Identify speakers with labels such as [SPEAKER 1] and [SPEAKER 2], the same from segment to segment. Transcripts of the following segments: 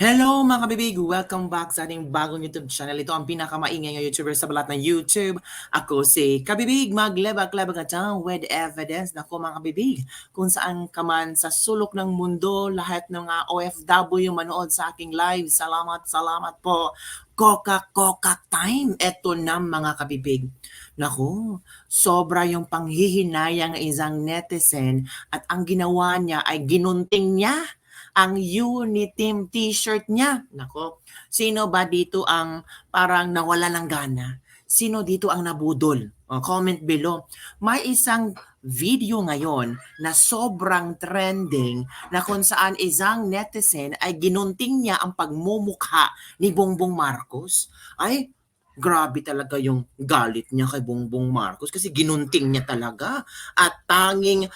[SPEAKER 1] Hello mga kabibig! Welcome back sa ating bagong YouTube channel. Ito ang pinakamaingay ng YouTuber sa balat ng YouTube. Ako si Kabibig, maglebak-lebak at with evidence. Naku mga kabibig, kung saan ka man sa sulok ng mundo, lahat ng mga OFW manood sa aking live. Salamat po. Coca time. Ito na mga kabibig. Naku, sobra yung panghihinayang ng isang netizen at ang ginawa niya ay ginunting niya ang Uniteam t-shirt niya. Nako, sino ba dito ang parang nawala ng gana? Sino dito ang nabudol? Comment below. May isang video ngayon na sobrang trending na kung saan isang netizen ay ginunting niya ang pagmumukha ni Bongbong Marcos. Ay, grabe talaga yung galit niya kay Bongbong Marcos kasi ginunting niya talaga at tanging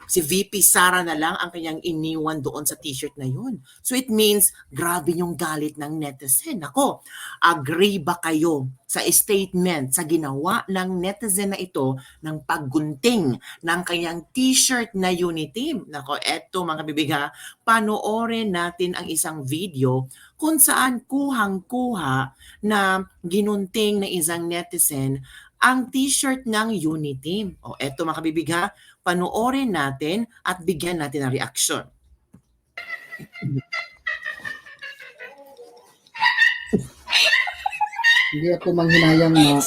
[SPEAKER 1] si VP Sara na lang ang kanyang iniwan doon sa t-shirt na yun. So it means grabe yung galit ng netizen. Ako, agree ba kayo sa statement sa ginawa ng netizen na ito ng paggunting ng kanyang t-shirt na Uniteam? Nako, eto mga bibiga, panoorin natin ang isang video kung saan kuhang-kuha na ginunting ng isang netizen ang t-shirt ng Uniteam. O eto mga kabibig ha, panoorin natin at bigyan natin ng reaksyon.
[SPEAKER 2] Hindi ako manghinayang na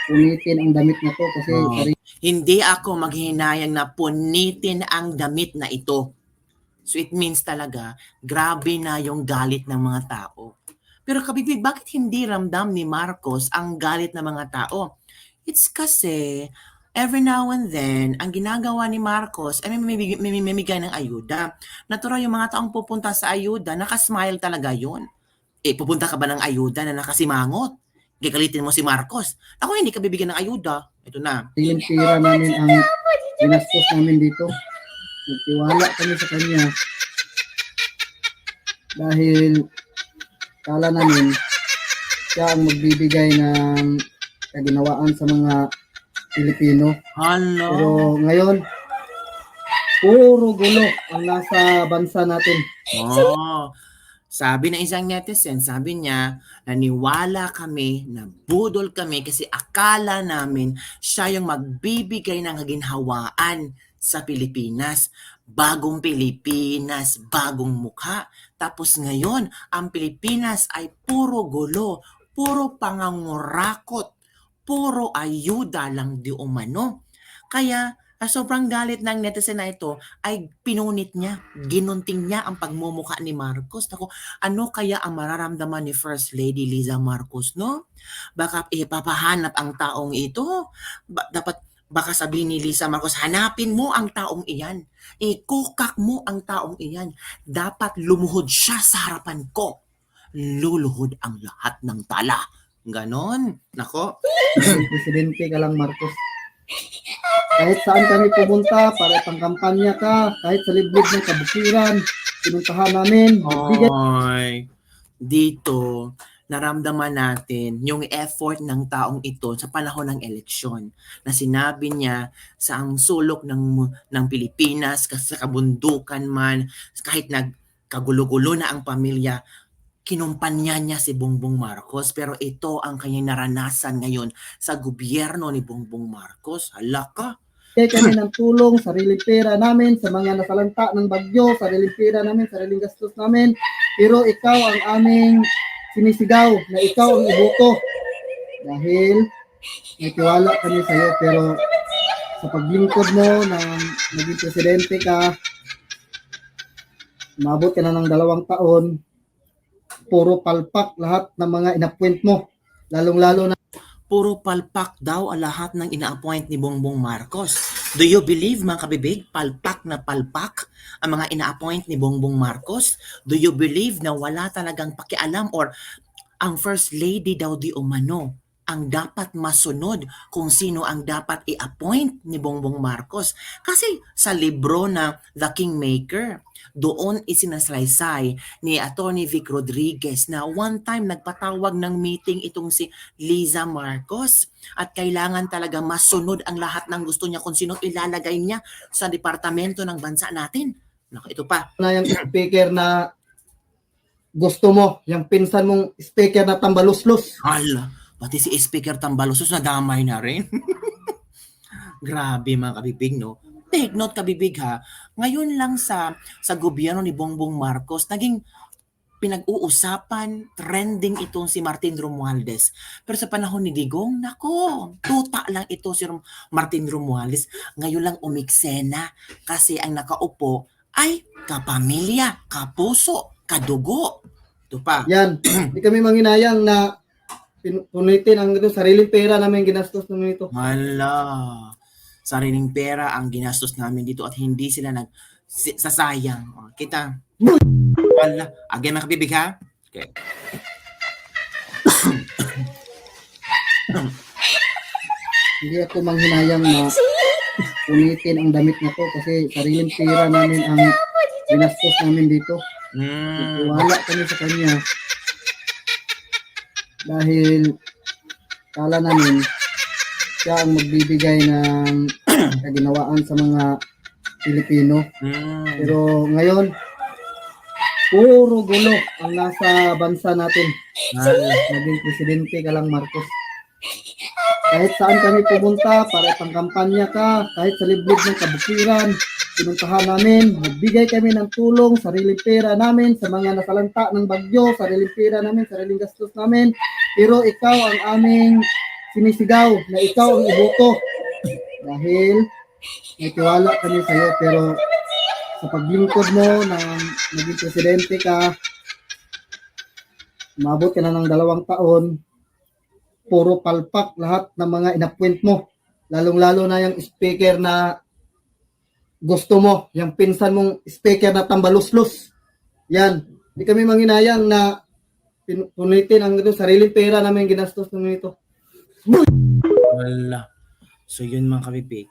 [SPEAKER 2] punitin ang damit na to kasi
[SPEAKER 1] Hindi ako maghinayang na punitin ang damit na ito. So it means talaga, grabe na yung galit ng mga tao. Pero kabibig, bakit hindi ramdam ni Marcos ang galit ng mga tao? It's kasi every now and then, ang ginagawa ni Marcos ay may mimigay ng ayuda. Natural yung mga taong pupunta sa ayuda, nakasmile talaga yun. Pupunta ka ba ng ayuda na nakasimangot? Gagalitin mo si Marcos. Ako hindi ka bibigyan ng ayuda. Ito na.
[SPEAKER 2] yung tira namin ang ginastos namin dito. Nagtiwala kami sa kanya dahil kala namin siya ang magbibigay ng kaginawaan sa mga Pilipino.
[SPEAKER 1] Hello.
[SPEAKER 2] Pero ngayon, puro gulo ang nasa bansa natin.
[SPEAKER 1] Sabi ng isang netizen, sabi niya, naniwala kami, nabudol kami kasi akala namin siya yung magbibigay ng kaginhawaan sa Pilipinas. Bagong Pilipinas, bagong mukha. Tapos ngayon, ang Pilipinas ay puro gulo, puro pangangurakot, puro ayuda lang di umano. Kaya sobrang galit ng netizen na ito ay pinunit niya, ginunting niya ang pagmumukha ni Marcos. Ako, ano kaya ang mararamdaman ni First Lady Liza Marcos, no? Baka ipapahanap ang taong ito. Baka sabihin ni Liza Marcos, hanapin mo ang taong iyan. Ikukak mo ang taong iyan. Dapat lumuhod siya sa harapan ko. Luluhod ang lahat ng tala. Ganon. Nako.
[SPEAKER 2] Presidente ka lang, Marcos. Kahit saan kami pumunta, para pang kampanya ka, kahit sa liblib ng kabukiran, pinuntahan namin.
[SPEAKER 1] Oy, dito, naramdaman natin yung effort ng taong ito sa panahon ng eleksyon na sinabi niya sa ang sulok ng Pilipinas, sa kabundukan man, kahit nagkagulo-gulo na ang pamilya, kinumpanya niya si Bongbong Marcos. Pero ito ang kanyang naranasan ngayon sa gobyerno ni Bongbong Marcos. Hala ka.
[SPEAKER 2] Kaya kami ng tulong, sariling pera namin sa mga nasalanta ng bagyo, sariling pera namin, sariling gastos namin. Pero ikaw ang aming sinisigaw na ikaw ang iboto. Dahil may tiwala kami sa iyo, pero sa paglingkod mo na naging presidente ka, umabot ka na ng 2 taon, puro palpak lahat ng mga inappoint mo. Lalong-lalo na
[SPEAKER 1] puro palpak daw ang lahat ng ina-appoint ni Bongbong Marcos. Do you believe mga kabibig, palpak na palpak ang mga ina-appoint ni Bongbong Marcos? Do you believe na wala talagang pakialam or ang First Lady daw di umano ang dapat masunod kung sino ang dapat i-appoint ni Bongbong Marcos? Kasi sa libro na The Kingmaker, doon isinasalaysay ni Atty. Vic Rodriguez na one time nagpatawag ng meeting itong si Liza Marcos at kailangan talaga masunod ang lahat ng gusto niya kung sino ilalagay niya sa departamento ng bansa natin. Ito pa.
[SPEAKER 2] na yung speaker na gusto mo, yung pinsan mong speaker na tambaluslos.
[SPEAKER 1] Hala, pati si Speaker Tambalusos nadamay na rin. Grabe mga kabibig, no? Take note kabibig ha, ngayon lang sa gobyerno ni Bongbong Marcos, naging pinag-uusapan, trending itong si Martin Romualdez. Pero sa panahon ni Digong, nako, tuta lang ito si Martin Romualdez. Ngayon lang umiksena kasi ang nakaupo ay kapamilya, kapuso, kadugo. Ito pa.
[SPEAKER 2] Yan, di kami manginayang na punitin ang sariling pera namin ginastos namin ito.
[SPEAKER 1] Hala, sariling pera ang ginastos namin dito at hindi sila sasayang. Kita. Wala. Again mga kabibig ha. Okay.
[SPEAKER 2] Hindi ako manghinayang na punitin ang damit na to kasi sariling pera namin ang ginastos namin dito. Wala kami sa kanya dahil kala namin siya ang magbibigay ng kaginawaan sa mga Pilipino. Pero ngayon, puro gulo ang nasa bansa natin. Naging presidente ka lang, Marcos. Kahit saan kami pumunta para pangkampanya ka, kahit sa liblib ng kabukiran, pinuntahan namin, nagbigay kami ng tulong, sariling pera namin sa mga nasalanta ng bagyo, sariling pera namin, sariling gastos namin. Pero ikaw ang aming sinisigaw na ikaw ang iboto. Dahil may tiwala kami sa iyo, pero sa paglingkod mo na naging presidente ka, umabot ka na ng 2 taon, puro palpak lahat ng mga inappoint mo. Lalong-lalo na yung speaker na gusto mo, yung pinsan mong speaker na tambaluslos. Yan, di kami manginayang na punitin ang sariling pera namin ginastos namin ito.
[SPEAKER 1] Wala. So yun mga kabibig,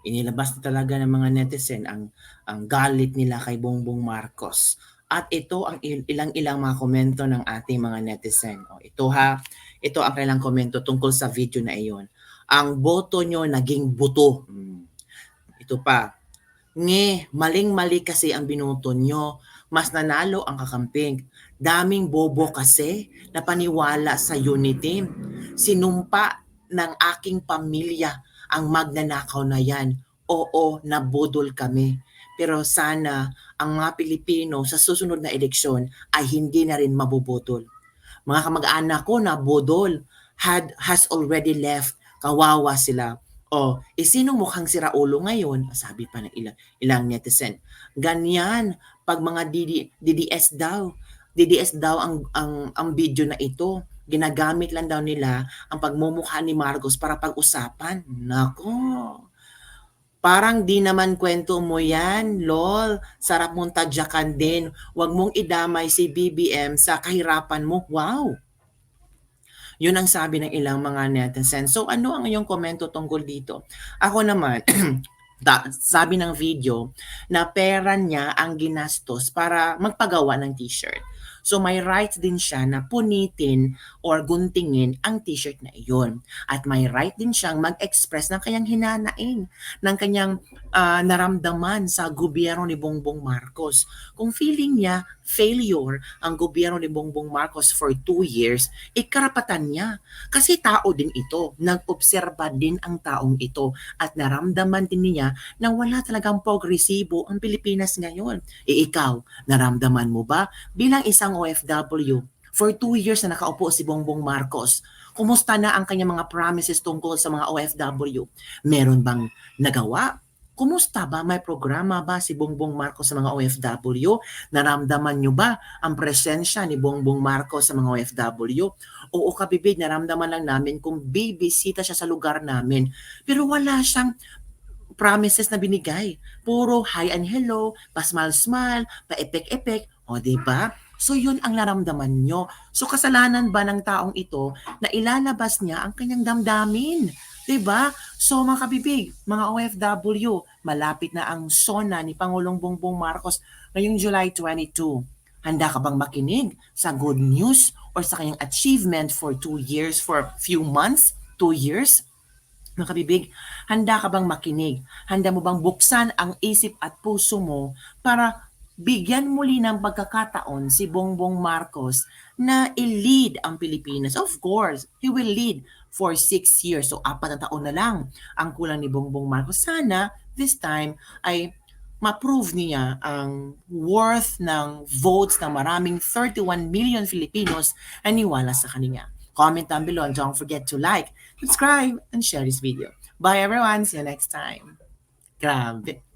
[SPEAKER 1] inilabas na talaga ng mga netizen ang galit nila kay Bongbong Marcos. At ito ang ilang-ilang mga komento ng ating mga netizen. O, ito ang kailang komento tungkol sa video na iyon. Ang boto nyo naging buto. Ito pa, maling-mali kasi ang binoto nyo. Mas nanalo ang kakamping. Daming bobo kasi na paniwala sa unity. Sinumpa ng aking pamilya ang magnanakaw na yan. Oo, nabudol kami. Pero sana ang mga Pilipino sa susunod na eleksyon ay hindi na rin mabubudol. Mga kamag-anak ko na budol has already left. Kawawa sila. O, sinong mukhang si Raulo ngayon? Sabi pa ng ilang netizen. Ganyan, pag mga DDS daw. DDS daw ang video na ito. Ginagamit lang daw nila ang pagmumukha ni Marcos para pag-usapan. Nako. Parang di naman kwento mo yan, lol. Sarap mong tadyakan din. Huwag mong idamay si BBM sa kahirapan mo. Wow! Yun ang sabi ng ilang mga netizens. So ano ang iyong komento tungkol dito? Ako naman, sabi ng video na pera niya ang ginastos para magpagawa ng t-shirt. So may rights din siya na punitin or guntingin ang t-shirt na iyon. At may right din siyang mag-express ng kanyang hinanaing, ng kanyang naramdaman sa gobyerno ni Bongbong Marcos. Kung feeling niya failure ang gobyerno ni Bongbong Marcos for 2 years, karapatan niya. Kasi tao din ito, nag-obserba din ang taong ito at naramdaman din niya na wala talagang progresibo ang Pilipinas ngayon. Ikaw, naramdaman mo ba bilang isang OFW for 2 years na nakaupo si Bongbong Marcos? Kumusta na ang kanyang mga promises tungkol sa mga OFW? Meron bang nagawa? Kumusta ba? May programa ba si Bongbong Marcos sa mga OFW? Naramdaman nyo ba ang presensya ni Bongbong Marcos sa mga OFW? Oo kabibig, naramdaman lang namin kung bibisita siya sa lugar namin. Pero wala siyang promises na binigay. Puro hi and hello, pa-smile-smile, pa-epek-epek. O diba? So yun ang naramdaman nyo. So kasalanan ba ng taong ito na ilalabas niya ang kanyang damdamin? Diba? So mga kabibig, mga OFW, malapit na ang SONA ni Pangulong Bongbong Marcos ngayong July 22. Handa ka bang makinig sa good news or sa kanyang achievement for 2 years, for few months, 2 years? Mga kabibig, handa ka bang makinig? Handa mo bang buksan ang isip at puso mo para bigyan muli ng pagkakataon si Bongbong Marcos na i-lead ang Pilipinas. Of course, he will lead for 6 years. So, 4 na taon na lang ang kulang ni Bongbong Marcos. Sana, this time, ay ma-prove niya ang worth ng votes ng maraming 31 million Filipinos na niwala sa kanya. Comment down below and don't forget to like, subscribe, and share this video. Bye everyone! See you next time. Grabe!